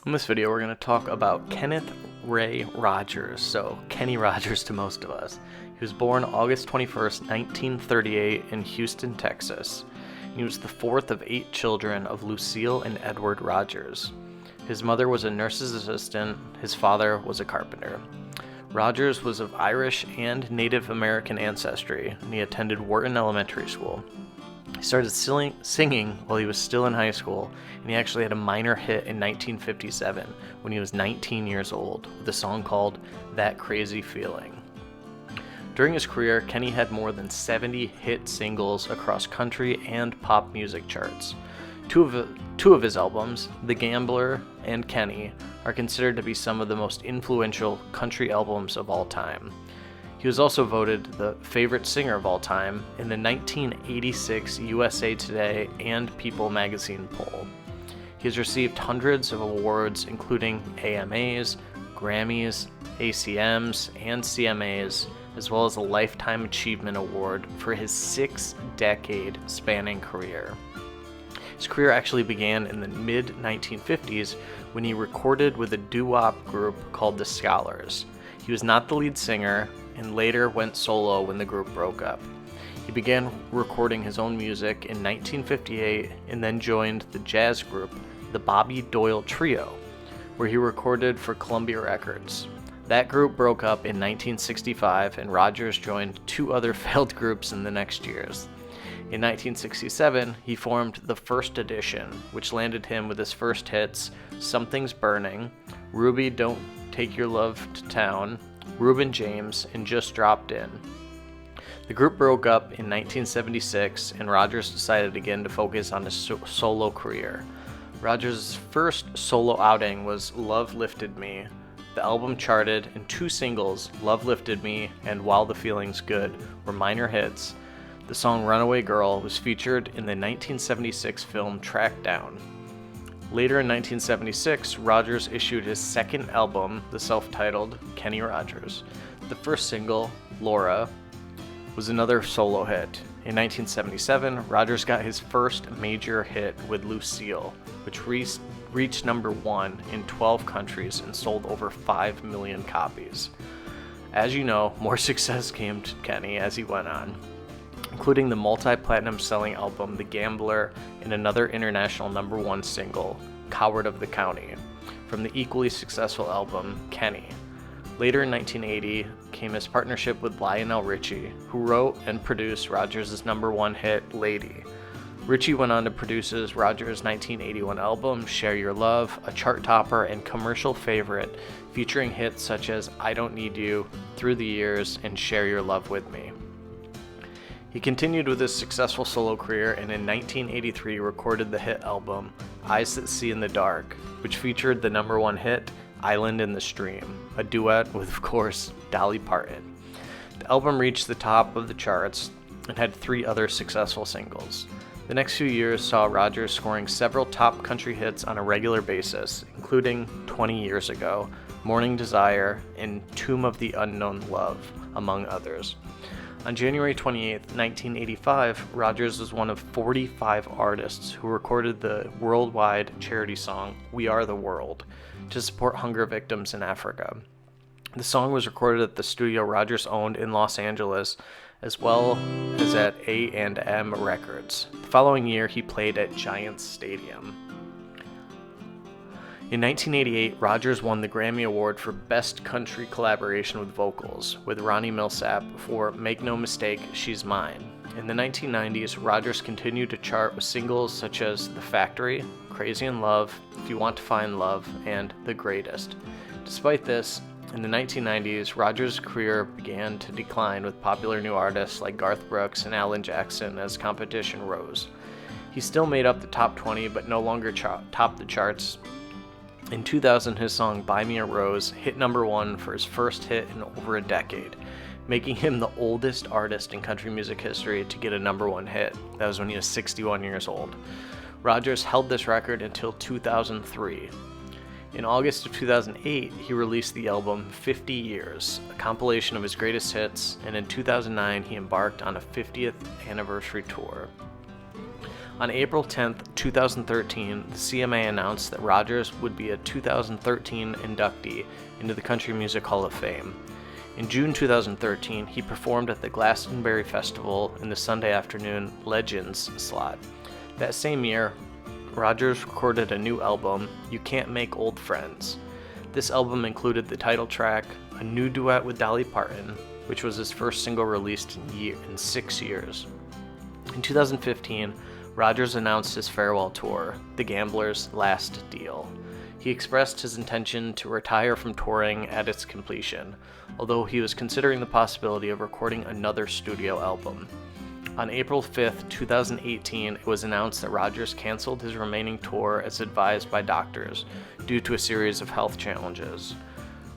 In this video, we're going to talk about Kenneth Ray Rogers, so Kenny Rogers to most of us. He was born August 21st, 1938 in Houston, Texas. He was the fourth of 8 children of Lucille and Edward Rogers. His mother was a nurse's assistant, his father was a carpenter. Rogers was of Irish and Native American ancestry, and he attended Wharton Elementary School. He started singing while he was still in high school, and he actually had a minor hit in 1957 when he was 19 years old with a song called That Crazy Feeling. During his career, Kenny had more than 70 hit singles across country and pop music charts. Two of his albums, The Gambler and Kenny, are considered to be some of the most influential country albums of all time. He was also voted the favorite singer of all time in the 1986 USA Today and People magazine poll. He has received hundreds of awards, including AMAs, Grammys, ACMs, and CMAs, as well as a Lifetime Achievement Award for his 6-decade spanning career. His career actually began in the mid-1950s when he recorded with a doo-wop group called the Scholars. He was not the lead singer, and later went solo when the group broke up. He began recording his own music in 1958 and then joined the jazz group, the Bobby Doyle Trio, where he recorded for Columbia Records. That group broke up in 1965, and Rogers joined 2 other failed groups in the next years. In 1967, he formed the First Edition, which landed him with his first hits, Something's Burning, Ruby Don't Take Your Love to Town, Reuben James, and Just Dropped In. The group broke up in 1976, and Rogers decided again to focus on his solo career. Rogers' first solo outing was Love Lifted Me. The album charted, and 2 singles, Love Lifted Me and While the Feeling's Good, were minor hits. The song Runaway Girl was featured in the 1976 film Track Down. Later in 1976, Rogers issued his second album, the self-titled Kenny Rogers. The first single, Laura, was another solo hit. In 1977, Rogers got his first major hit with Lucille, which reached number 1 in 12 countries and sold over 5 million copies. As you know, more success came to Kenny as he went on, including the multi-platinum selling album The Gambler and another international number 1 single, Coward of the County, from the equally successful album Kenny. Later in 1980 came his partnership with Lionel Richie, who wrote and produced Rogers' number 1 hit, Lady. Richie went on to produce Rogers' 1981 album, Share Your Love, a chart topper and commercial favorite, featuring hits such as I Don't Need You, Through the Years, and Share Your Love With Me. He continued with his successful solo career, and in 1983 recorded the hit album Eyes That See in the Dark, which featured the number 1 hit Island in the Stream, a duet with, of course, Dolly Parton. The album reached the top of the charts and had 3 other successful singles. The next few years saw Rogers scoring several top country hits on a regular basis, including 20 Years Ago, Morning Desire, and Tomb of the Unknown Love, among others. On January 28, 1985, Rogers was one of 45 artists who recorded the worldwide charity song We Are the World to support hunger victims in Africa. The song was recorded at the studio Rogers owned in Los Angeles, as well as at A&M Records. The following year, he played at Giants Stadium. In 1988, Rogers won the Grammy Award for Best Country Collaboration with Vocals with Ronnie Milsap for Make No Mistake, She's Mine. In the 1990s, Rogers continued to chart with singles such as The Factory, Crazy in Love, If You Want to Find Love, and The Greatest. Despite this, in the 1990s, Rogers' career began to decline with popular new artists like Garth Brooks and Alan Jackson as competition rose. He still made up the top 20, but no longer topped the charts. In 2000, his song Buy Me a Rose hit number 1 for his first hit in over a decade, making him the oldest artist in country music history to get a number 1 hit. That was when he was 61 years old. Rogers held this record until 2003. In August of 2008, he released the album 50 Years, a compilation of his greatest hits, and in 2009, he embarked on a 50th anniversary tour. On April 10, 2013, the CMA announced that Rogers would be a 2013 inductee into the Country Music Hall of Fame. In June 2013, he performed at the Glastonbury Festival in the Sunday afternoon Legends slot. That same year, Rogers recorded a new album, You Can't Make Old Friends. This album included the title track, a new duet with Dolly Parton, which was his first single released in 6 years. In 2015, Rogers announced his farewell tour, The Gambler's Last Deal. He expressed his intention to retire from touring at its completion, although he was considering the possibility of recording another studio album. On April 5, 2018, it was announced that Rogers canceled his remaining tour as advised by doctors due to a series of health challenges.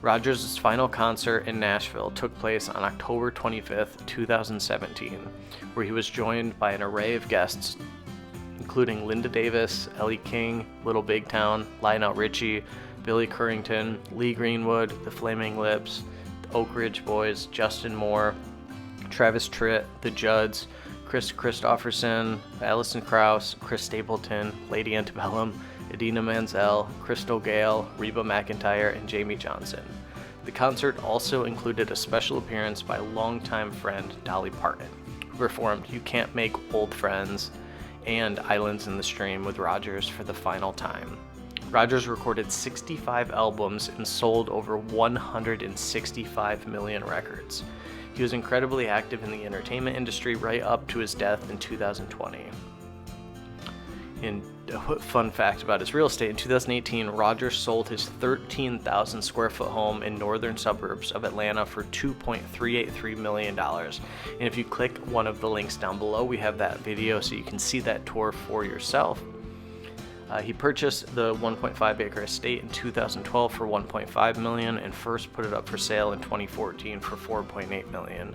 Rogers' final concert in Nashville took place on October 25, 2017, where he was joined by an array of guests, including Linda Davis, Ellie King, Little Big Town, Lionel Richie, Billy Currington, Lee Greenwood, The Flaming Lips, the Oak Ridge Boys, Justin Moore, Travis Tritt, The Judds, Chris Christopherson, Alison Krauss, Chris Stapleton, Lady Antebellum, Idina Menzel, Crystal Gale, Reba McEntire, and Jamie Johnson. The concert also included a special appearance by longtime friend Dolly Parton, who performed You Can't Make Old Friends and Islands in the Stream with Rogers for the final time. Rogers recorded 65 albums and sold over 165 million records. He was incredibly active in the entertainment industry right up to his death in 2020. And a fun fact about his real estate, in 2018, Rogers sold his 13,000 square foot home in northern suburbs of Atlanta for $2.383 million. And if you click one of the links down below, we have that video so you can see that tour for yourself. He purchased the 1.5 acre estate in 2012 for $1.5 million and first put it up for sale in 2014 for $4.8 million.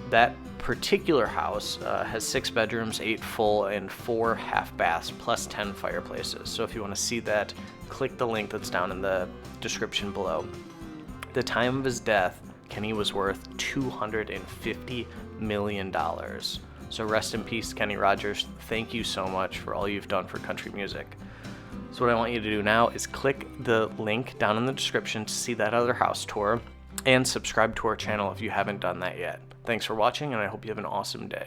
That particular house has 6 bedrooms, 8 full, and 4 half baths, plus 10 fireplaces. So if you want to see that, click the link that's down in the description below. At the time of his death, Kenny was worth $250 million. So rest in peace, Kenny Rogers. Thank you so much for all you've done for country music. So what I want you to do now is click the link down in the description to see that other house tour, and subscribe to our channel if you haven't done that yet. Thanks for watching, and I hope you have an awesome day.